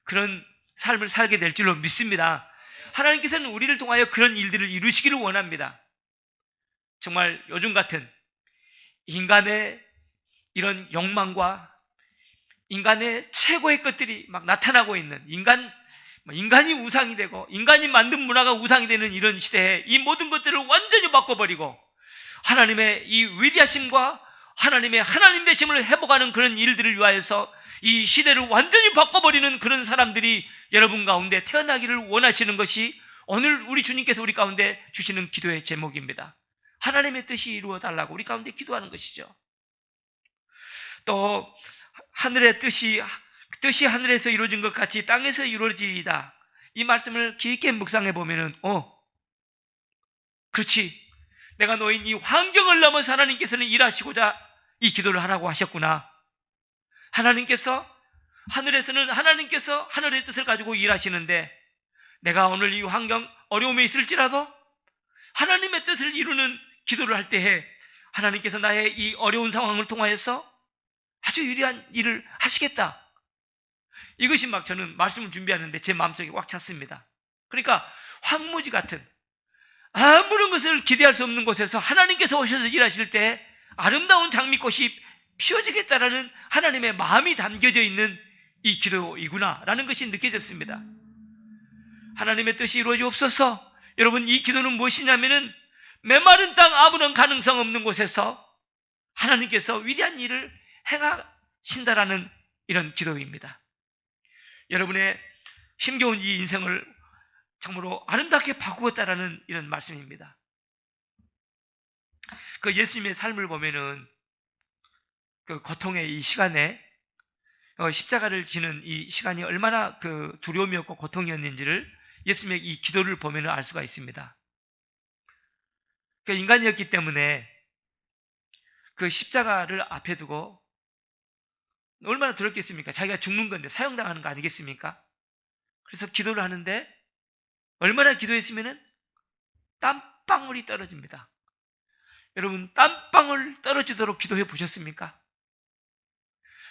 그런 삶을 살게 될 줄로 믿습니다. 하나님께서는 우리를 통하여 그런 일들을 이루시기를 원합니다. 정말 요즘 같은 인간의 이런 욕망과 인간의 최고의 것들이 막 나타나고 있는 인간이 우상이 되고 인간이 만든 문화가 우상이 되는 이런 시대에 이 모든 것들을 완전히 바꿔버리고 하나님의 이 위대하심과 하나님의 하나님 되심을 회복하는 그런 일들을 위하여서 이 시대를 완전히 바꿔버리는 그런 사람들이 여러분 가운데 태어나기를 원하시는 것이 오늘 우리 주님께서 우리 가운데 주시는 기도의 제목입니다. 하나님의 뜻이 이루어 달라고 우리 가운데 기도하는 것이죠. 또 하늘의 뜻이 하늘에서 이루어진 것 같이 땅에서 이루어지리이다. 이 말씀을 깊게 묵상해 보면은 그렇지, 내가 놓인 이 환경을 넘어서 하나님께서는 일하시고자 이 기도를 하라고 하셨구나. 하늘에서는 하나님께서 하늘의 뜻을 가지고 일하시는데 내가 오늘 이 환경 어려움에 있을지라도 하나님의 뜻을 이루는 기도를 할 때에 하나님께서 나의 이 어려운 상황을 통하여서 아주 유리한 일을 하시겠다. 이것이 막 저는 말씀을 준비하는데 제 마음속에 꽉 찼습니다. 그러니까 황무지 같은 아무런 것을 기대할 수 없는 곳에서 하나님께서 오셔서 일하실 때 아름다운 장미꽃이 피어지겠다라는 하나님의 마음이 담겨져 있는 이 기도이구나라는 것이 느껴졌습니다. 하나님의 뜻이 이루어지옵소서. 여러분, 이 기도는 무엇이냐면은 메마른 땅 아무런 가능성 없는 곳에서 하나님께서 위대한 일을 행하신다라는 이런 기도입니다. 여러분의 힘겨운 이 인생을 참으로 아름답게 바꾸었다라는 이런 말씀입니다. 그 예수님의 삶을 보면은 그 고통의 이 시간에 십자가를 지는 이 시간이 얼마나 그 두려움이었고 고통이었는지를 예수님의 이 기도를 보면 알 수가 있습니다. 그 인간이었기 때문에 그 십자가를 앞에 두고 얼마나 두렵겠습니까? 자기가 죽는 건데 사형당하는 거 아니겠습니까? 그래서 기도를 하는데 얼마나 기도했으면은 땀방울이 떨어집니다. 여러분, 땀방울 떨어지도록 기도해 보셨습니까?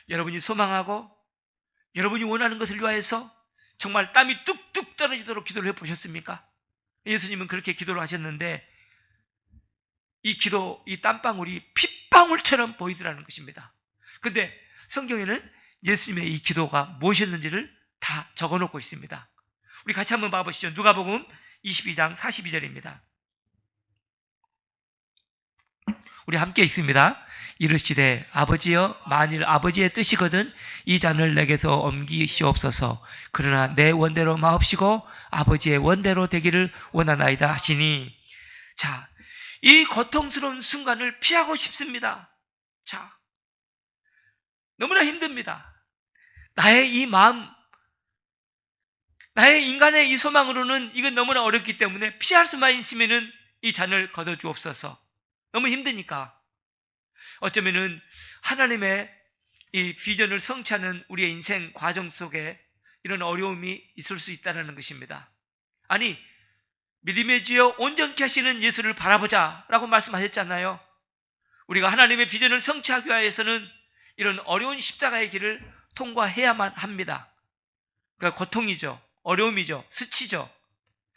여러분이 소망하고 여러분이 원하는 것을 위하여서 정말 땀이 뚝뚝 떨어지도록 기도를 해 보셨습니까? 예수님은 그렇게 기도를 하셨는데 이 기도, 이 땀방울이 핏방울처럼 보이더라는 것입니다. 근데 성경에는 예수님의 이 기도가 무엇이었는지를 다 적어놓고 있습니다. 우리 같이 한번 봐보시죠. 누가복음 22장 42절입니다. 우리 함께 읽습니다. 이르시되 아버지여, 만일 아버지의 뜻이거든 이 잔을 내게서 옮기시옵소서. 그러나 내 원대로 마옵시고 아버지의 원대로 되기를 원하나이다 하시니, 자, 이 고통스러운 순간을 피하고 싶습니다. 자, 너무나 힘듭니다. 나의 이 마음, 나의 인간의 이 소망으로는 이건 너무나 어렵기 때문에 피할 수만 있으면은 이 잔을 거둬주옵소서. 너무 힘드니까. 어쩌면은 하나님의 이 비전을 성취하는 우리의 인생 과정 속에 이런 어려움이 있을 수 있다는 것입니다. 아니, 믿음의 주여 온전케 하시는 예수를 바라보자 라고 말씀하셨잖아요. 우리가 하나님의 비전을 성취하기 위해서는 이런 어려운 십자가의 길을 통과해야만 합니다. 그러니까 고통이죠, 어려움이죠, 수치죠,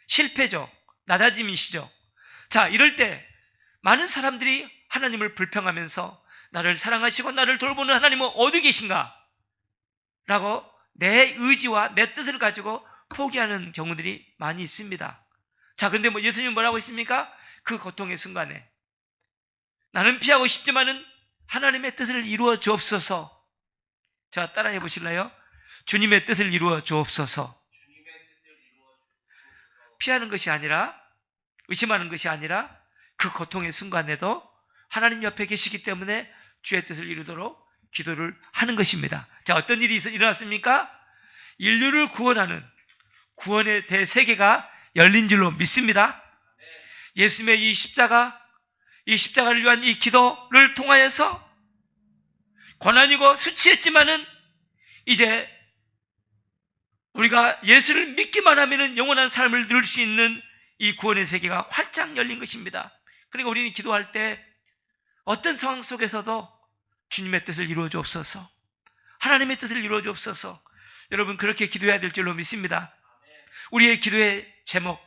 실패죠, 낮아짐이시죠. 자, 이럴 때 많은 사람들이 하나님을 불평하면서 나를 사랑하시고 나를 돌보는 하나님은 어디 계신가? 라고 내 의지와 내 뜻을 가지고 포기하는 경우들이 많이 있습니다. 자, 그런데 뭐 예수님은 뭐라고 했습니까? 그 고통의 순간에 나는 피하고 싶지만은 하나님의 뜻을 이루어 주옵소서. 자, 따라해 보실래요? 주님의 뜻을 이루어 주옵소서. 피하는 것이 아니라, 의심하는 것이 아니라 그 고통의 순간에도 하나님 옆에 계시기 때문에 주의 뜻을 이루도록 기도를 하는 것입니다. 자, 어떤 일이 일어났습니까? 인류를 구원하는 구원의 대세계가 열린 줄로 믿습니다. 예수님의 이 십자가를 위한 이 기도를 통하여서 고난이고 수치했지만은 이제 우리가 예수를 믿기만 하면은 영원한 삶을 누릴 수 있는 이 구원의 세계가 활짝 열린 것입니다. 그러니까 우리는 기도할 때 어떤 상황 속에서도 주님의 뜻을 이루어 주옵소서, 하나님의 뜻을 이루어 주옵소서. 여러분, 그렇게 기도해야 될 줄로 믿습니다. 우리의 기도의 제목,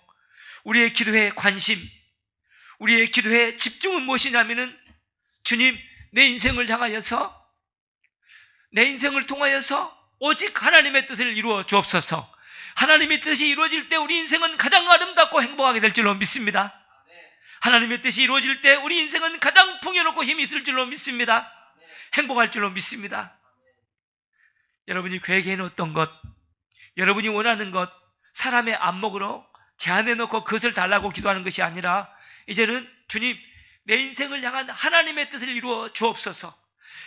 우리의 기도의 관심, 우리의 기도의 집중은 무엇이냐면은 주님, 내 인생을 향하여서, 내 인생을 통하여서 오직 하나님의 뜻을 이루어 주옵소서. 하나님의 뜻이 이루어질 때 우리 인생은 가장 아름답고 행복하게 될 줄로 믿습니다. 하나님의 뜻이 이루어질 때 우리 인생은 가장 풍요롭고 힘이 있을 줄로 믿습니다. 행복할 줄로 믿습니다. 여러분이 계획해 놓았던 것, 여러분이 원하는 것, 사람의 안목으로 제안해 놓고 그것을 달라고 기도하는 것이 아니라 이제는 주님, 내 인생을 향한 하나님의 뜻을 이루어 주옵소서.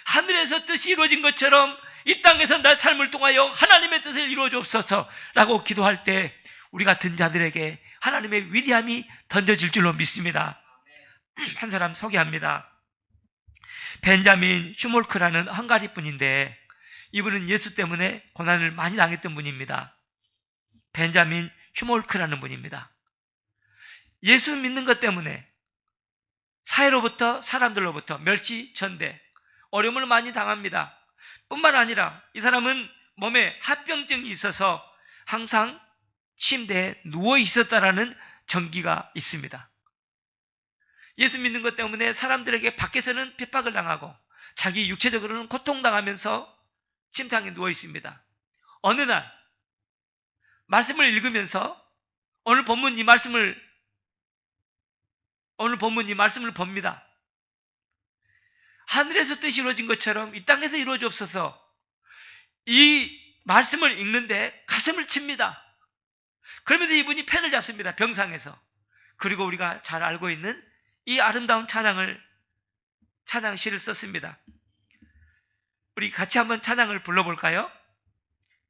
하늘에서 뜻이 이루어진 것처럼 이 땅에서 나 삶을 통하여 하나님의 뜻을 이루어 주옵소서 라고 기도할 때 우리 같은 자들에게 하나님의 위대함이 던져질 줄로 믿습니다. 한 사람 소개합니다. 벤자민 슈몰크라는 헝가리 분인데 이분은 예수 때문에 고난을 많이 당했던 분입니다. 벤자민 슈몰크라는 분입니다. 예수 믿는 것 때문에 사회로부터, 사람들로부터 멸시, 천대, 어려움을 많이 당합니다. 뿐만 아니라 이 사람은 몸에 합병증이 있어서 항상 침대에 누워 있었다라는 전기가 있습니다. 예수 믿는 것 때문에 사람들에게 밖에서는 핍박을 당하고 자기 육체적으로는 고통당하면서 침상에 누워 있습니다. 어느 날 말씀을 읽으면서 오늘 본문 이 말씀을 오늘 본문 이 말씀을 봅니다. 하늘에서 뜻이 이루어진 것처럼 이 땅에서 이루어지옵소서. 이 말씀을 읽는데 가슴을 칩니다. 그러면서 이분이 펜을 잡습니다. 병상에서. 그리고 우리가 잘 알고 있는 이 아름다운 찬양시를 썼습니다. 우리 같이 한번 찬양을 불러볼까요?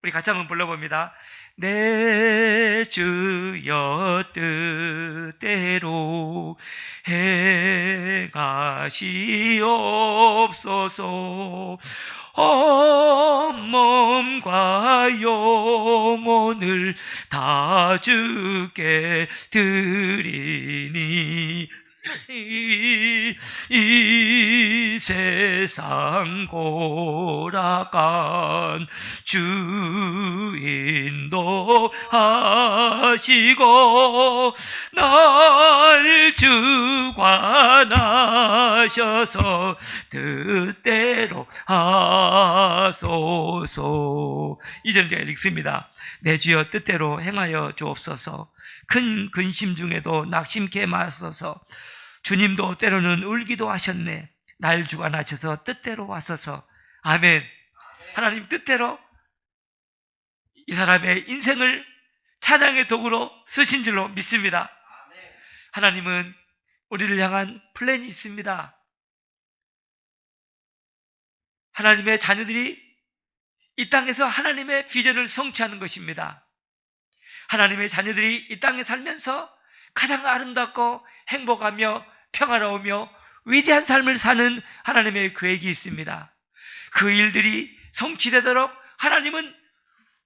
우리 같이 한번 불러봅니다. 내 주여 뜻대로 행하시옵소서. 몸과 영혼을 다 주께 드리니 이 세상 고락한 주인도 하시고 날 주관하셔서 뜻대로 하소서. 이전 제가 읽습니다. 내 주여 뜻대로 행하여 주옵소서. 큰 근심 중에도 낙심케 마소서. 주님도 때로는 울기도 하셨네. 날 주관하셔서 뜻대로 와서서. 아멘. 하나님 뜻대로 이 사람의 인생을 찬양의 도구로 쓰신 줄로 믿습니다. 하나님은 우리를 향한 플랜이 있습니다. 하나님의 자녀들이 이 땅에서 하나님의 비전을 성취하는 것입니다. 하나님의 자녀들이 이 땅에 살면서 가장 아름답고 행복하며 평화로우며 위대한 삶을 사는 하나님의 계획이 있습니다. 그 일들이 성취되도록 하나님은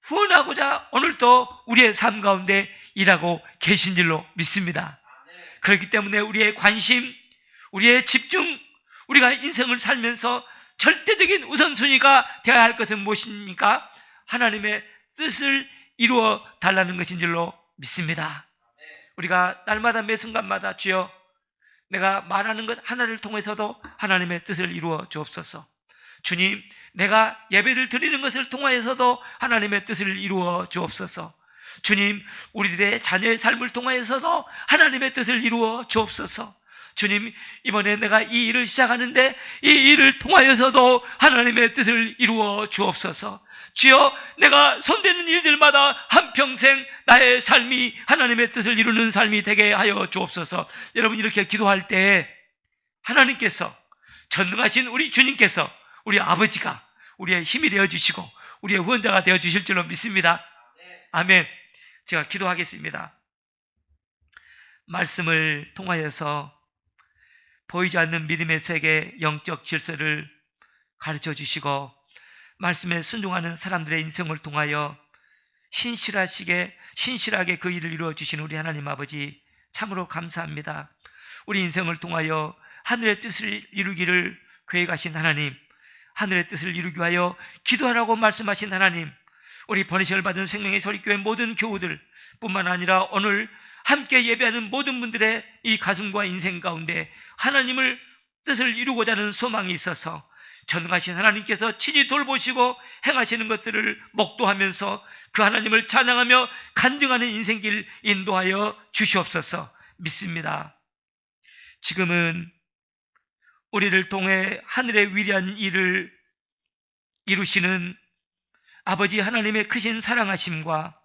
후원하고자 오늘도 우리의 삶 가운데 일하고 계신 줄로 믿습니다. 그렇기 때문에 우리의 관심, 우리의 집중, 우리가 인생을 살면서 절대적인 우선순위가 되어야 할 것은 무엇입니까? 하나님의 뜻을 이루어 달라는 것인 줄로 믿습니다. 우리가 날마다 매 순간마다 주여 내가 말하는 것 하나를 통해서도 하나님의 뜻을 이루어 주옵소서. 주님, 내가 예배를 드리는 것을 통하여서도 하나님의 뜻을 이루어 주옵소서. 주님, 우리들의 자녀의 삶을 통하여서도 하나님의 뜻을 이루어 주옵소서. 주님, 이번에 내가 이 일을 시작하는데 이 일을 통하여서도 하나님의 뜻을 이루어 주옵소서. 주여, 내가 손대는 일들마다 한평생 나의 삶이 하나님의 뜻을 이루는 삶이 되게 하여 주옵소서. 여러분, 이렇게 기도할 때 하나님께서, 전능하신 우리 주님께서, 우리 아버지가 우리의 힘이 되어주시고 우리의 후원자가 되어주실 줄로 믿습니다. 아멘. 제가 기도하겠습니다. 말씀을 통하여서 보이지 않는 믿음의 세계 영적 질서를 가르쳐 주시고 말씀에 순종하는 사람들의 인생을 통하여 신실하게 그 일을 이루어 주시는 우리 하나님 아버지 참으로 감사합니다. 우리 인생을 통하여 하늘의 뜻을 이루기를 계획하신 하나님, 하늘의 뜻을 이루기 위하여 기도하라고 말씀하신 하나님, 우리 번외시험을 받은 생명의 서리교회 모든 교우들 뿐만 아니라 오늘 함께 예배하는 모든 분들의 이 가슴과 인생 가운데 하나님을 뜻을 이루고자 하는 소망이 있어서 전능하신 하나님께서 친히 돌보시고 행하시는 것들을 목도하면서 그 하나님을 찬양하며 간증하는 인생길 인도하여 주시옵소서. 믿습니다. 지금은 우리를 통해 하늘의 위대한 일을 이루시는 아버지 하나님의 크신 사랑하심과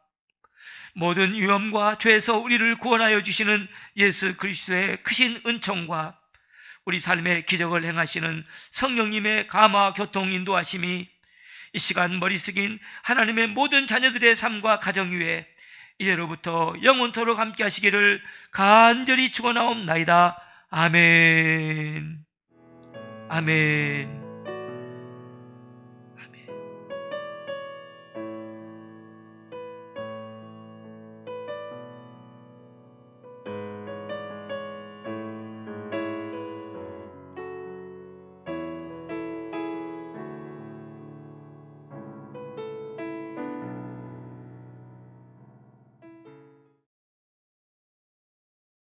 모든 위험과 죄에서 우리를 구원하여 주시는 예수 그리스도의 크신 은총과 우리 삶의 기적을 행하시는 성령님의 감화 교통 인도하심이 이 시간 머리 숙인 하나님의 모든 자녀들의 삶과 가정 위에 이제로부터 영원토록 함께 하시기를 간절히 축원하옵나이다. 아멘. 아멘.